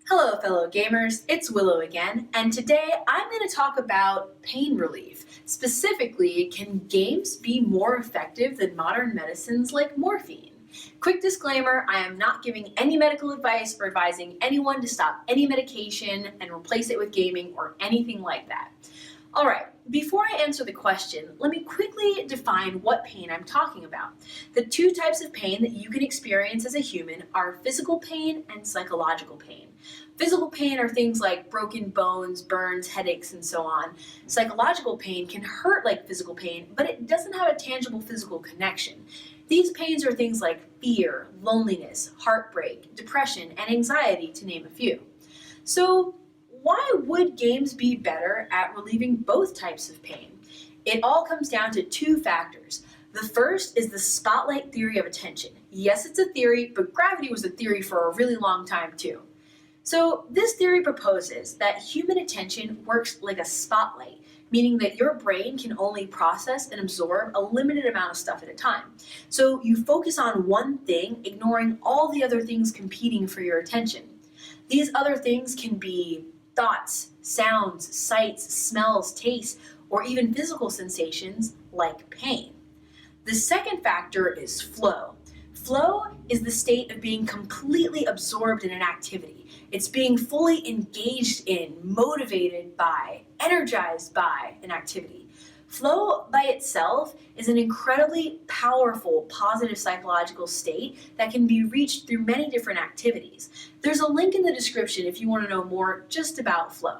Hello, fellow gamers. It's Willow again, and today I'm going to talk about pain relief. Specifically, can games be more effective than modern medicines like morphine? Quick disclaimer, I am not giving any medical advice or advising anyone to stop any medication and replace it with gaming or anything like that. Alright, before I answer the question, let me quickly define what pain I'm talking about. The two types of pain that you can experience as a human are physical pain and psychological pain. Physical pain are things like broken bones, burns, headaches, and so on. Psychological pain can hurt like physical pain, but it doesn't have a tangible physical connection. These pains are things like fear, loneliness, heartbreak, depression, and anxiety, to name a few. So, why would games be better at relieving both types of pain? It all comes down to two factors. The first is the spotlight theory of attention. Yes, it's a theory, but gravity was a theory for a really long time too. So this theory proposes that human attention works like a spotlight, meaning that your brain can only process and absorb a limited amount of stuff at a time. So you focus on one thing, ignoring all the other things competing for your attention. These other things can be thoughts, sounds, sights, smells, tastes, or even physical sensations like pain. The second factor is flow. Flow is the state of being completely absorbed in an activity. It's being fully engaged in, motivated by, energized by an activity. Flow by itself is an incredibly powerful positive psychological state that can be reached through many different activities. There's a link in the description if you want to know more just about flow.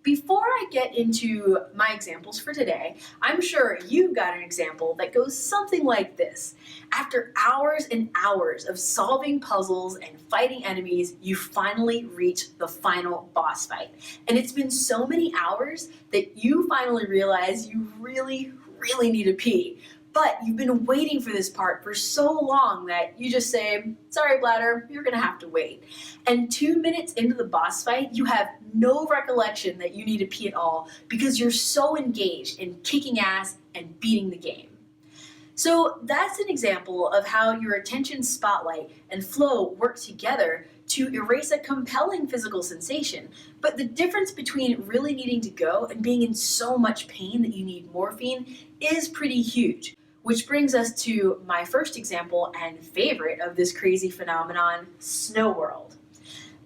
Before I get into my examples for today, I'm sure you've got an example that goes something like this. After hours and hours of solving puzzles and fighting enemies, you finally reach the final boss fight. And it's been so many hours that you finally realize you really need to pee. But you've been waiting for this part for so long that you just say, sorry bladder, you're gonna have to wait. And 2 minutes into the boss fight, you have no recollection that you need to pee at all because you're so engaged in kicking ass and beating the game. So that's an example of how your attention spotlight and flow work together to erase a compelling physical sensation. But the difference between really needing to go and being in so much pain that you need morphine is pretty huge. Which brings us to my first example and favorite of this crazy phenomenon, Snow World.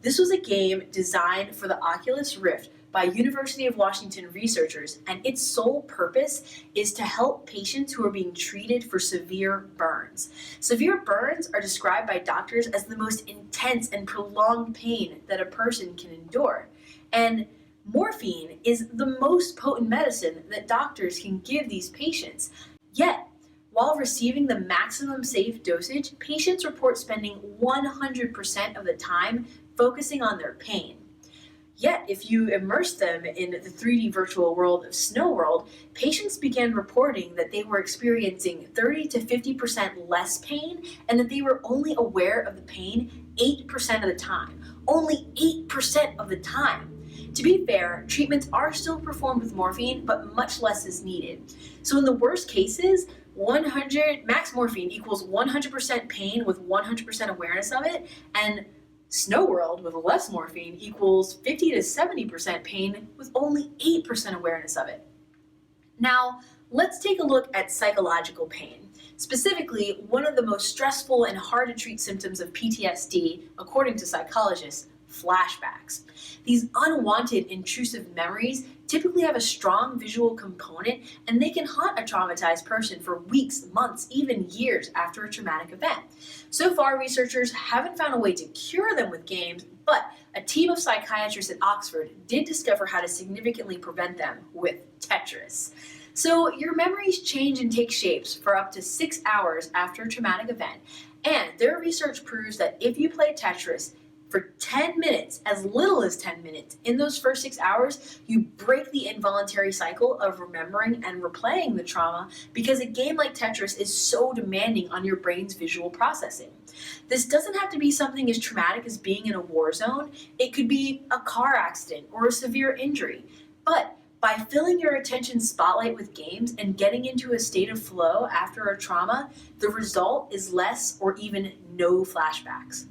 This was a game designed for the Oculus Rift by University of Washington researchers, and its sole purpose is to help patients who are being treated for severe burns. Severe burns are described by doctors as the most intense and prolonged pain that a person can endure. And morphine is the most potent medicine that doctors can give these patients. Yet, while receiving the maximum safe dosage, patients report spending 100% of the time focusing on their pain. Yet, if you immerse them in the 3D virtual world of Snow World, patients began reporting that they were experiencing 30 to 50% less pain and that they were only aware of the pain 8% of the time. Only 8% of the time. To be fair, treatments are still performed with morphine, but much less is needed. So in the worst cases, max morphine equals 100% pain with 100% awareness of it, and Snow World with less morphine equals 50 to 70% pain with only 8% awareness of it. Now, let's take a look at psychological pain. Specifically, one of the most stressful and hard to treat symptoms of PTSD, according to psychologists, flashbacks. These unwanted intrusive memories typically have a strong visual component, and they can haunt a traumatized person for weeks, months, even years after a traumatic event. So far, researchers haven't found a way to cure them with games, but a team of psychiatrists at Oxford did discover how to significantly prevent them with Tetris. So your memories change and take shapes for up to 6 hours after a traumatic event, and their research proves that if you play Tetris for 10 minutes, as little as 10 minutes, in those first 6 hours, you break the involuntary cycle of remembering and replaying the trauma because a game like Tetris is so demanding on your brain's visual processing. This doesn't have to be something as traumatic as being in a war zone. It could be a car accident or a severe injury. But by filling your attention spotlight with games and getting into a state of flow after a trauma, the result is less or even no flashbacks.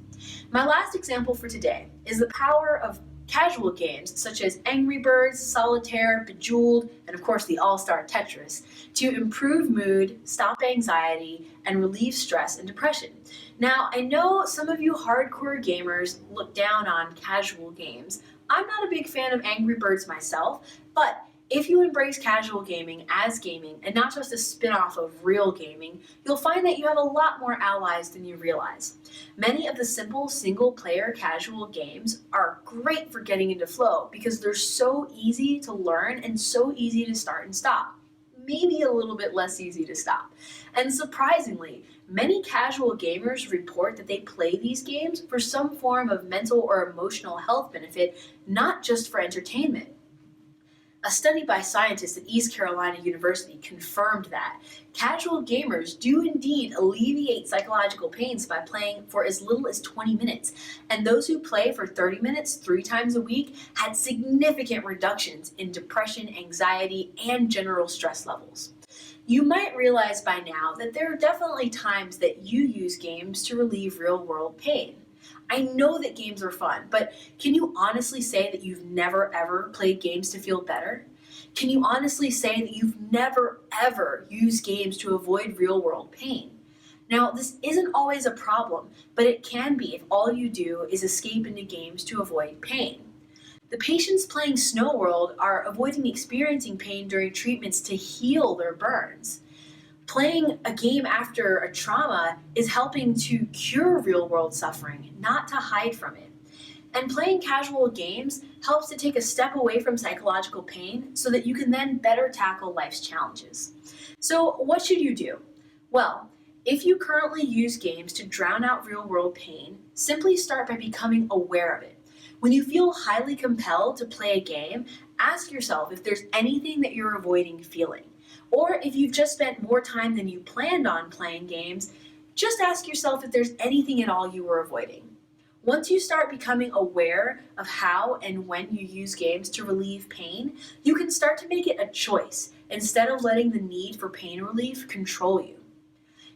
My last example for today is the power of casual games such as Angry Birds, Solitaire, Bejeweled, and of course the all-star Tetris to improve mood, stop anxiety, and relieve stress and depression. Now, I know some of you hardcore gamers look down on casual games. I'm not a big fan of Angry Birds myself, but if you embrace casual gaming as gaming and not just a spin-off of real gaming, you'll find that you have a lot more allies than you realize. Many of the simple single-player casual games are great for getting into flow because they're so easy to learn and so easy to start and stop. Maybe a little bit less easy to stop. And surprisingly, many casual gamers report that they play these games for some form of mental or emotional health benefit, not just for entertainment. A study by scientists at East Carolina University confirmed that casual gamers do indeed alleviate psychological pains by playing for as little as 20 minutes, and those who play for 30 minutes 3 times a week had significant reductions in depression, anxiety, and general stress levels. You might realize by now that there are definitely times that you use games to relieve real-world pain. I know that games are fun, but can you honestly say that you've never ever played games to feel better? Can you honestly say that you've never ever used games to avoid real world pain? Now, this isn't always a problem, but it can be if all you do is escape into games to avoid pain. The patients playing Snow World are avoiding experiencing pain during treatments to heal their burns. Playing a game after a trauma is helping to cure real-world suffering, not to hide from it. And playing casual games helps to take a step away from psychological pain so that you can then better tackle life's challenges. So what should you do? Well, if you currently use games to drown out real-world pain, simply start by becoming aware of it. When you feel highly compelled to play a game, ask yourself if there's anything that you're avoiding feeling. Or if you've just spent more time than you planned on playing games, just ask yourself if there's anything at all you were avoiding. Once you start becoming aware of how and when you use games to relieve pain, you can start to make it a choice instead of letting the need for pain relief control you.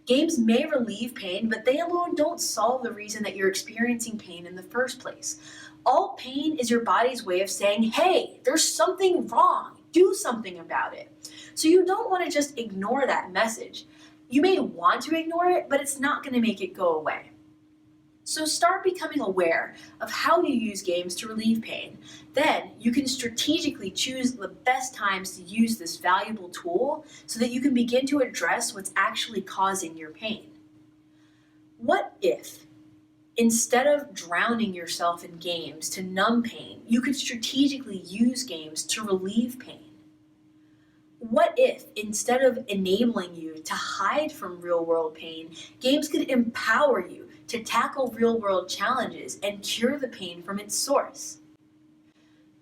Games may relieve pain, but they alone don't solve the reason that you're experiencing pain in the first place. All pain is your body's way of saying, hey, there's something wrong. Do something about it. So you don't want to just ignore that message. You may want to ignore it, but it's not going to make it go away. So start becoming aware of how you use games to relieve pain. Then you can strategically choose the best times to use this valuable tool so that you can begin to address what's actually causing your pain. What if, instead of drowning yourself in games to numb pain, you could strategically use games to relieve pain? What if, instead of enabling you to hide from real-world pain, games could empower you to tackle real-world challenges and cure the pain from its source?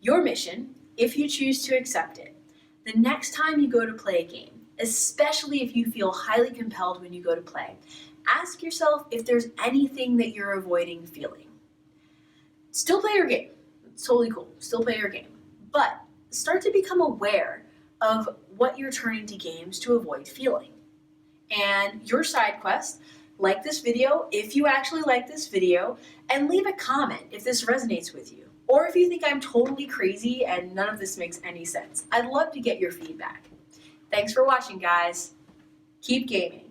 Your mission, if you choose to accept it, the next time you go to play a game, especially if you feel highly compelled when you go to play, ask yourself if there's anything that you're avoiding feeling. Still play your game. It's totally cool. Still play your game. But start to become aware of what you're turning to games to avoid feeling. And your side quest, like this video if you actually like this video, and leave a comment if this resonates with you. Or if you think I'm totally crazy and none of this makes any sense. I'd love to get your feedback. Thanks for watching, guys. Keep gaming.